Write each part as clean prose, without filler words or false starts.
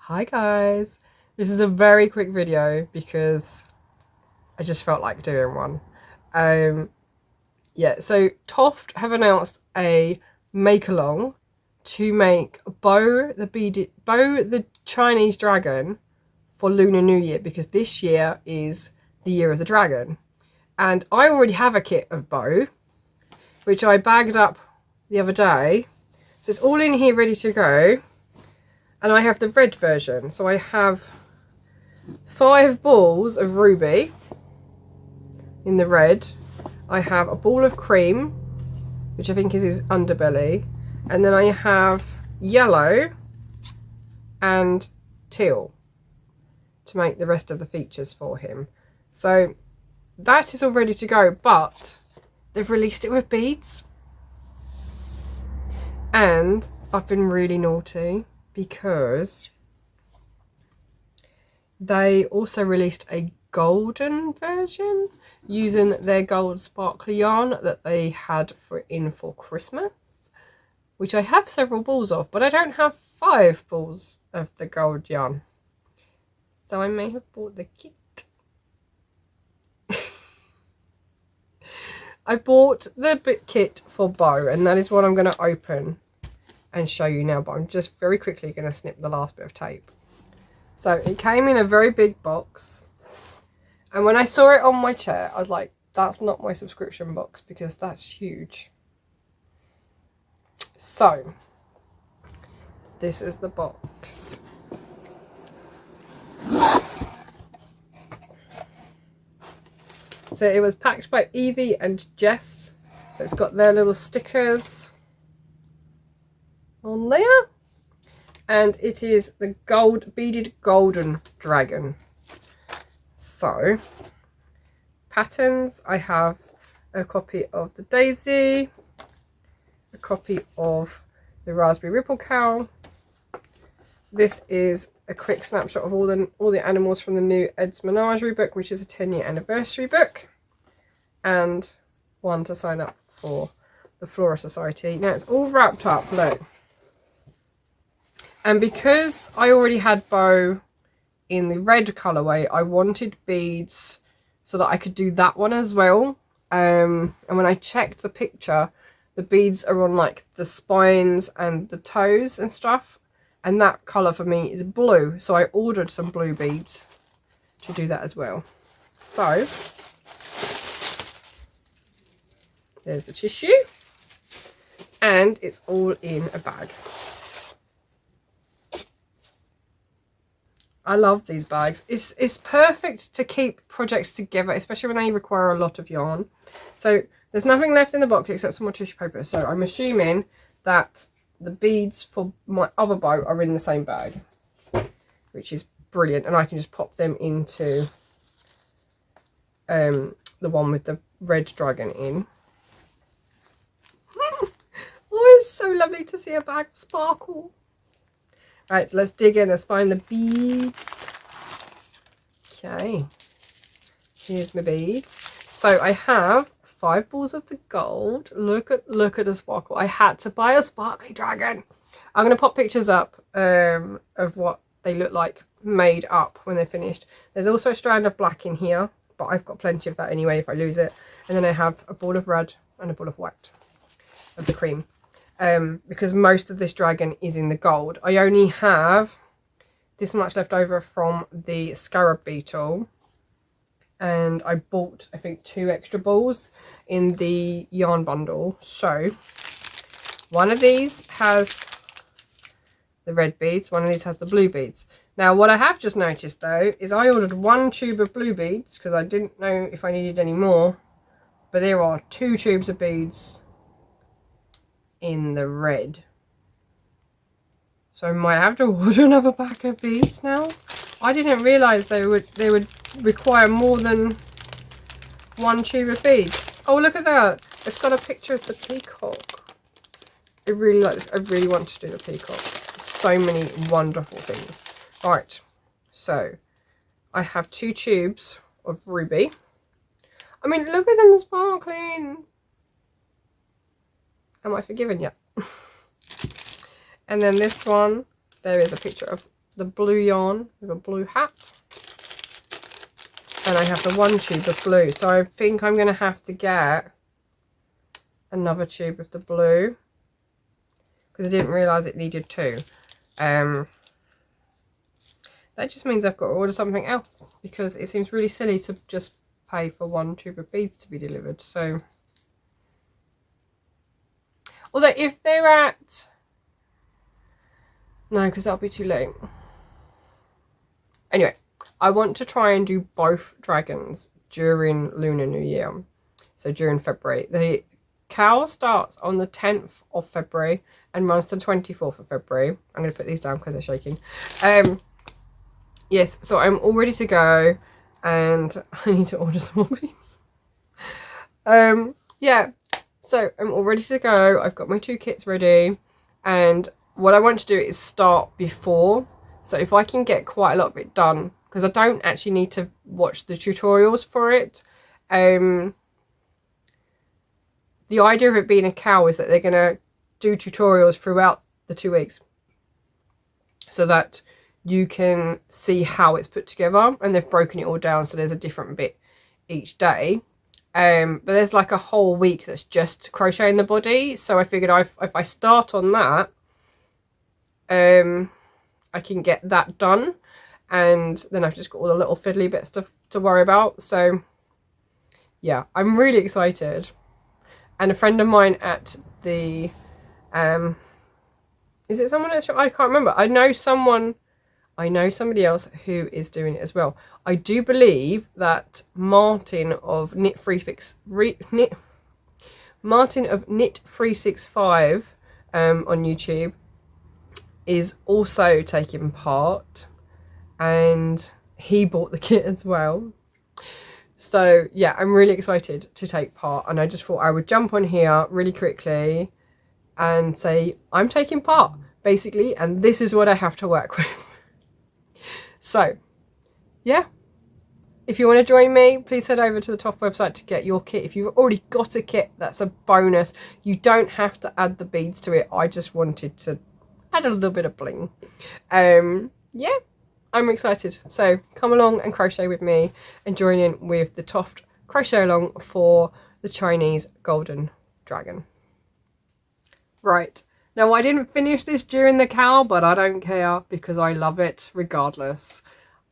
Hi guys, this is a very quick video because I just felt like doing one. Yeah, so TOFT have announced a make-along to make Bo the Chinese dragon for Lunar New Year, because this year is the year of the dragon. And I already have a kit of Bo, which I bagged up the other day. So it's all in here ready to go. And I have the red version. So I have 5 balls of ruby in the red. I have a ball of cream, which I think is his underbelly. And then I have yellow and teal to make the rest of the features for him. So that is all ready to go, but they've released it with beads. And I've been really naughty because they also released a golden version using their gold sparkly yarn that they had for Christmas, which I have several balls of, but I don't have 5 balls of the gold yarn, so I may have bought the kit. I bought the kit for Bo, and that is what I'm going to open and show you now, but I'm just very quickly going to snip the last bit of tape. So it came in a very big box, and when I saw it on my chair I was like, that's not my subscription box because that's huge. So this is the box. So it was packed by Evie and Jess, so it's got their little stickers on there, and it is the beaded golden dragon. So patterns, I have a copy of the daisy, a copy of the raspberry ripple cow. This is a quick snapshot of all the animals from the new Ed's Menagerie book, which is a 10-year anniversary book, and one to sign up for the Flora Society. Now it's all wrapped up, look. And because I already had Bo in the red colourway, I wanted beads so that I could do that one as well. And when I checked the picture, the beads are on like the spines and the toes and stuff. And that colour for me is blue. So I ordered some blue beads to do that as well. So there's the tissue. And it's all in a bag. I love these bags. It's perfect to keep projects together, especially when they require a lot of yarn. So there's nothing left in the box except some more tissue paper. So I'm assuming that the beads for my other bow are in the same bag, which is brilliant. And I can just pop them into the one with the red dragon in. Oh, it's so lovely to see a bag sparkle. Right, let's dig in. Let's find the beads. Okay, here's my beads. So I have 5 balls of the gold. Look at the sparkle. I had to buy a sparkly dragon. I'm going to pop pictures up of what they look like made up when they're finished. There's also a strand of black in here, but I've got plenty of that anyway if I lose it. And then I have a ball of red and a ball of white of the cream. Because most of this dragon is in the gold. I only have this much left over from the scarab beetle, and I bought I think 2 extra balls in the yarn bundle. So one of these has the red beads, one of these has the blue beads. Now what I have just noticed though is I ordered 1 tube of blue beads because I didn't know if I needed any more, but there are 2 tubes of beads in the red, so I might have to order another pack of beads now. I didn't realise they would require more than 1 tube of beads. Oh, look at that, it's got a picture of the peacock. I really want to do the peacock. So many wonderful things. Right, so I have 2 tubes of ruby. I mean, look at them sparkling. Am I forgiven yet? And then this one, there is a picture of the blue yarn with a blue hat. And I have the 1 tube of blue. So I think I'm going to have to get another tube of the blue, because I didn't realise it needed 2. That just means I've got to order something else, because it seems really silly to just pay for 1 tube of beads to be delivered. So, although if they're at, no, because that'll be too late. Anyway, I want to try and do both dragons during Lunar New Year, so during February. The cowl starts on the 10th of February and runs to the 24th of February. I'm going to put these down because they're shaking. Yes, so I'm all ready to go, and I need to order some more beads. Yeah, so I'm all ready to go. I've got my 2 kits ready, and what I want to do is start before. So if I can get quite a lot of it done, because I don't actually need to watch the tutorials for it. The idea of it being a cowl is that they're going to do tutorials throughout the 2 weeks, so that you can see how it's put together, and they've broken it all down so there's a different bit each day. But there's like a whole week that's just crocheting the body, so I figured if I start on that, I can get that done, and then I've just got all the little fiddly bits to worry about. So yeah, I'm really excited. And a friend of mine at the is it someone else? I can't remember. I know somebody else who is doing it as well. I do believe that Martin of Knit 365 on YouTube is also taking part, and he bought the kit as well. So yeah, I'm really excited to take part, and I just thought I would jump on here really quickly and say I'm taking part basically, and this is what I have to work with. So yeah, if you want to join me, please head over to the TOFT website to get your kit. If you've already got a kit, that's a bonus. You don't have to add the beads to it. I just wanted to add a little bit of bling. Yeah, I'm excited. So come along and crochet with me and join in with the TOFT Crochet-a-long for the Chinese Golden Dragon. Right, now I didn't finish this during the cowl, but I don't care because I love it regardless.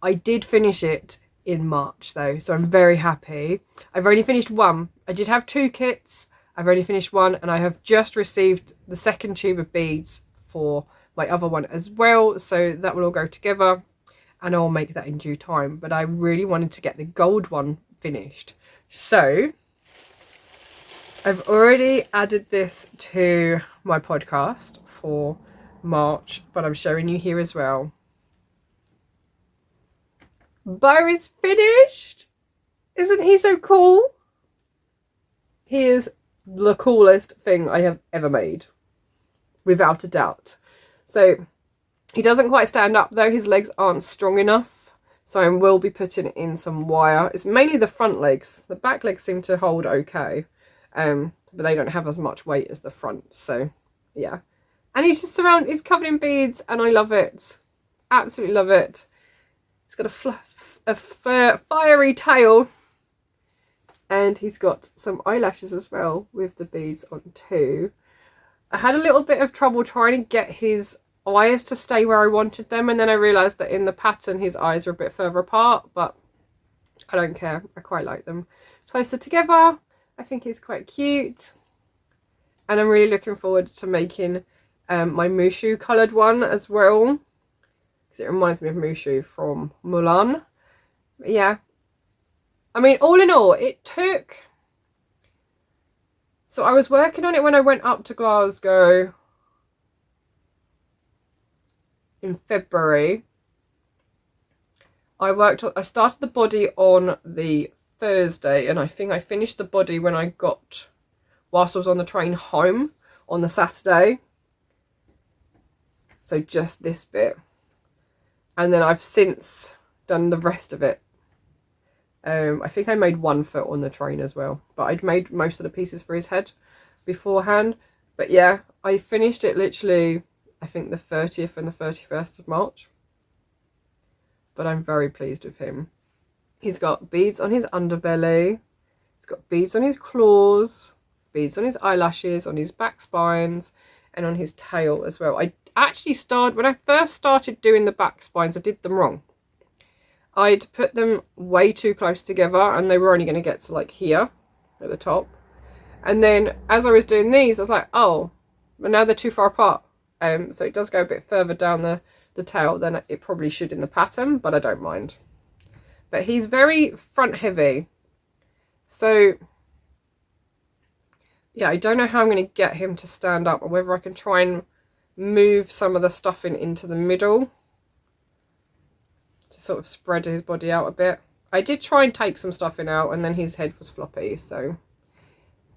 I did finish it in March though, so I'm very happy. I've only finished 1. I did have 2 kits. I've only finished 1, and I have just received the 2nd tube of beads for my other one as well, so that will all go together, and I'll make that in due time. But I really wanted to get the gold one finished, so I've already added this to my podcast for March, but I'm showing you here as well. Bo is finished. Isn't he so cool? He is the coolest thing I have ever made, without a doubt. So he doesn't quite stand up though. His legs aren't strong enough, so I will be putting in some wire. It's mainly the front legs. The back legs seem to hold okay, but they don't have as much weight as the front. So yeah, and he's just he's covered in beads, and I love it. Absolutely love it. He's got a fiery tail, and he's got some eyelashes as well with the beads on too. I had a little bit of trouble trying to get his eyes to stay where I wanted them, and then I realised that in the pattern his eyes are a bit further apart, but I don't care. I quite like them closer together. I think it's quite cute, and I'm really looking forward to making my Mushu coloured one as well, because it reminds me of Mushu from Mulan. But yeah, I mean, all in all, it took... So I was working on it when I went up to Glasgow in February. I started the body on the Thursday, and I think I finished the body when I got, whilst I was on the train home on the Saturday. So just this bit. And then I've since done the rest of it. I think I made 1 foot on the train as well, but I'd made most of the pieces for his head beforehand. But yeah, I finished it literally, I think the 30th and the 31st of March. but I'm very pleased with him. He's got beads on his underbelly, he's got beads on his claws, beads on his eyelashes, on his back spines, and on his tail as well. I actually started, when I first started doing the back spines, I did them wrong. I'd put them way too close together and they were only going to get to like here at the top. And then as I was doing these, I was like, oh, but now they're too far apart. So it does go a bit further down the tail than it probably should in the pattern, but I don't mind. But he's very front heavy. So yeah, I don't know how I'm going to get him to stand up, or whether I can try and move some of the stuffing into the middle to sort of spread his body out a bit. I did try and take some stuffing out and then his head was floppy, so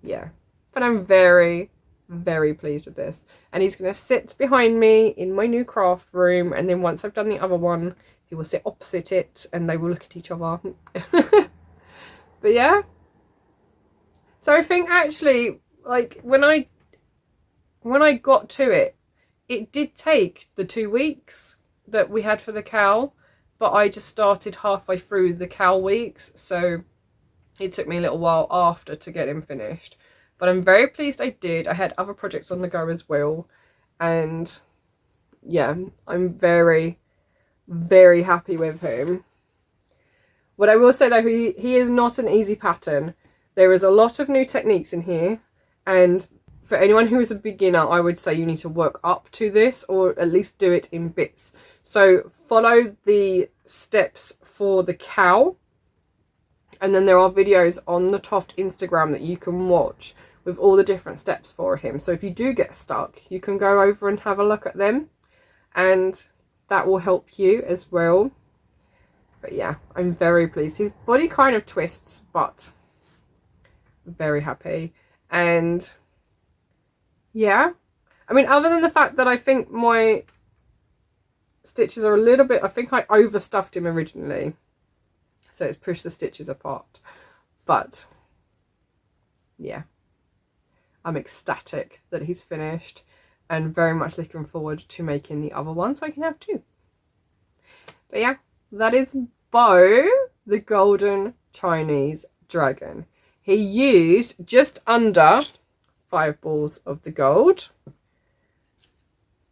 yeah. But I'm very, very pleased with this. And he's going to sit behind me in my new craft room, and then once I've done the other one, he will sit opposite it and they will look at each other. But yeah. So I think actually, like, when I got to it, it did take the 2 weeks that we had for the cowl, but I just started halfway through the cowl weeks, so it took me a little while after to get him finished. But I'm very pleased I did. I had other projects on the go as well, and yeah, I'm very, very happy with him. What I will say though, he is not an easy pattern. There is a lot of new techniques in here, and for anyone who is a beginner, I would say you need to work up to this, or at least do it in bits. So follow the steps for the cowl, and then there are videos on the TOFT Instagram that you can watch with all the different steps for him. So if you do get stuck, you can go over and have a look at them, and that will help you as well. But yeah, I'm very pleased. His body kind of twists, but very happy. And yeah, I mean, other than the fact that I think my stitches are a little bit, I think I overstuffed him originally, so it's pushed the stitches apart. But yeah, I'm ecstatic that he's finished, and very much looking forward to making the other one so I can have two. But yeah, that is Bo, the golden Chinese dragon. He used just under 5 balls of the gold,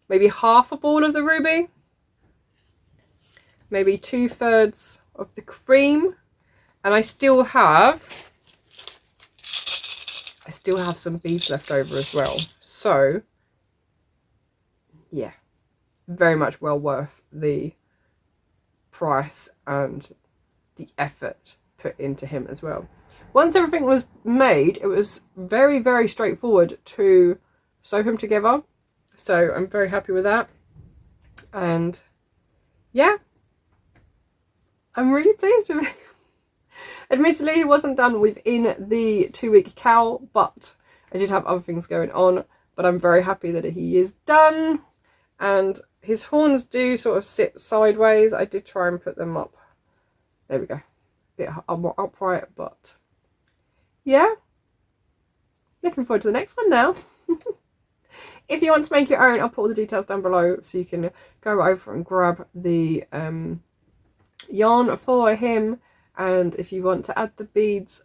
maybe half a ball of the ruby, maybe 2/3 of the cream, and I still have some beads left over as well. So yeah, very much well worth the price and the effort put into him as well. Once everything was made, it was very, very straightforward to sew him together. So I'm very happy with that. And yeah, I'm really pleased with it. Admittedly, he wasn't done within the 2-week cowl, but I did have other things going on. But I'm very happy that he is done. And his horns do sort of sit sideways. I did try and put them up. There we go. A bit more upright, but yeah. Looking forward to the next one now. If you want to make your own, I'll put all the details down below so you can go over and grab the yarn for him. And if you want to add the beads,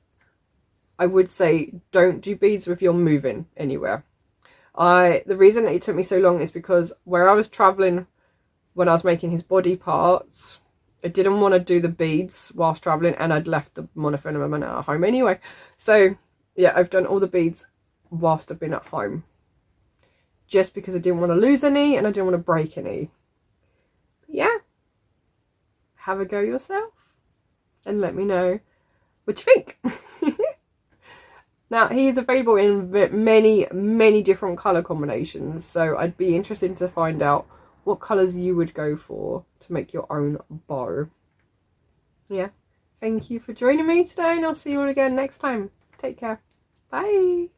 I would say don't do beads if you're moving anywhere. The reason that it took me so long is because where I was traveling when I was making his body parts, I didn't want to do the beads whilst traveling, and I'd left the monofilament at home anyway. So yeah, I've done all the beads whilst I've been at home, just because I didn't want to lose any and I didn't want to break any. But yeah, have a go yourself and let me know what you think. Now, he is available in many, many different colour combinations, so I'd be interested to find out what colours you would go for to make your own bow. Yeah, thank you for joining me today, and I'll see you all again next time. Take care. Bye.